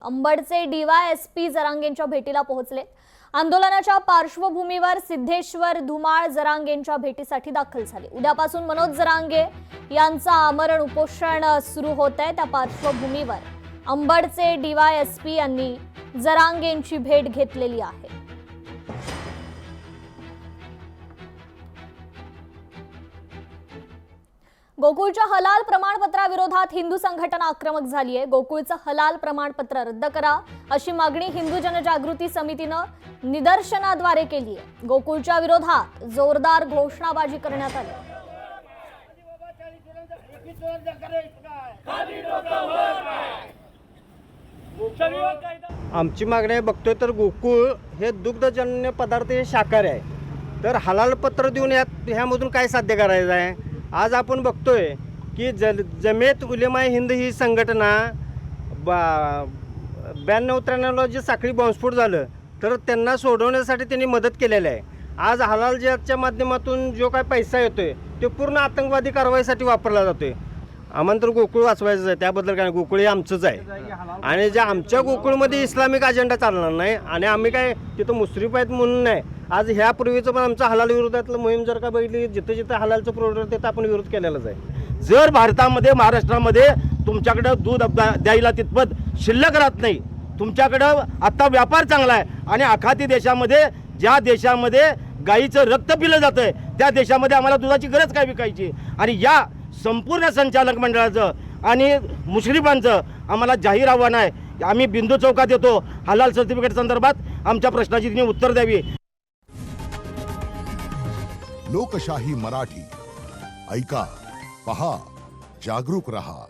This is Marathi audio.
अंबडचे DYSP जरांगेंच्या भेटीला पोहोचले। आंदोलनाच्या पार्श्वभूमीवर सिद्धेश्वर धुमाळ जरांगेंच्या भेटीसाठी दाखल झाले। उद्यापासून मनोज जरांगे यांचा आमरण उपोषण सुरू होत आहे। त्या पार्श्वभूमीवर अंबडचे DYSP यांनी जरांगेंची भेट घेतलेली आहे। गोकुळच्या हलाल प्रमाणपत्राविरोधात हिंदू संघटना आक्रमक झाली आहे। गोकुळचं हलाल प्रमाणपत्र रद्द करा अशी मागणी हिंदू जनजागृती समितीने निदर्शनाद्वारे केली आहे। गोकुळच्या विरोधात जोरदार घोषणाबाजी करण्यात आली। आमची मागणी बघतोय तर गोकुळ हे दुग्धजन्य पदार्थ हे शाकाहारी आहे, तर हलाल पत्र देऊन ह्यामधून काय साध्य करायचं आहे। आज आपण बघतोय की जमेत उलेमा हिंद ही संघटना 92-93ला जे साखळी बॉम्बस्फोट झालं तर त्यांना सोडवण्यासाठी त्यांनी मदत केलेली आहे। आज हलाल जिहादच्या माध्यमातून जो काय पैसा येतोय तो पूर्ण आतंकवादी कारवाईसाठी वापरला जातोय। आम्हाला तर गोकुळ वाचवायचं आहे, त्याबद्दल काय गोकुळ हे आमचंच आहे आणि जे आमच्या गोकुळमध्ये इस्लामिक अजेंडा चालणार नाही आणि आम्ही काय तिथं मुश्रीफ आहेत म्हणून नाही। आज ह्यापूर्वीचं पण आमचं हलाल विरोधातलं मोहीम जर का बघितली, जिथं जिथं हलालचं प्रोडक्ट तिथं आपण विरोध केलेलाच आहे। जर भारतामध्ये महाराष्ट्रामध्ये तुमच्याकडे दूध द्यायला तितपत शिल्लक राहत नाही, तुमच्याकडं आता व्यापार चांगला आहे आणि आखाती देशामध्ये ज्या देशामध्ये गाईचं रक्त पिलं जातं आहे त्या देशामध्ये आम्हाला दुधाची गरज काय विकायची। आणि या संपूर्ण संचालक मंडळाचं आणि मुश्रीफांचं आम्हाला जाहीर आव्हान आहे, आम्ही बिंदू चौकात येतो। हलाल सर्टिफिकेट संदर्भात आमच्या प्रश्नाची त्यांनी उत्तर द्यावी। लोकशाही मराठी ऐका, पहा, जागरूक रहा।